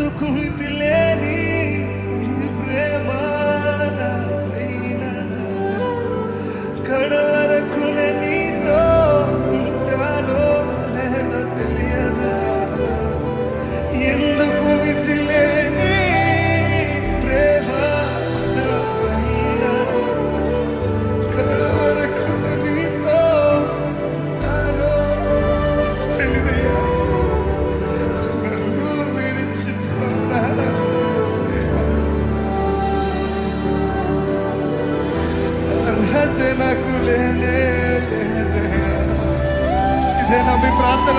ఎందుకు మితిలేని ఈ ప్రేమ నాపైన కడవరకు నీతో ఉంటానో లేదో తెలియదు. ఎందుకు మితిలేని ప్రేమ నాపైన కడవరకు నీతో ఉంటానో తెలియదయ్యా. నన్ను విడిచిపోనా అర్హత నాకు లేదయ్యా. ఇదేనా మీ ప్రార్థన?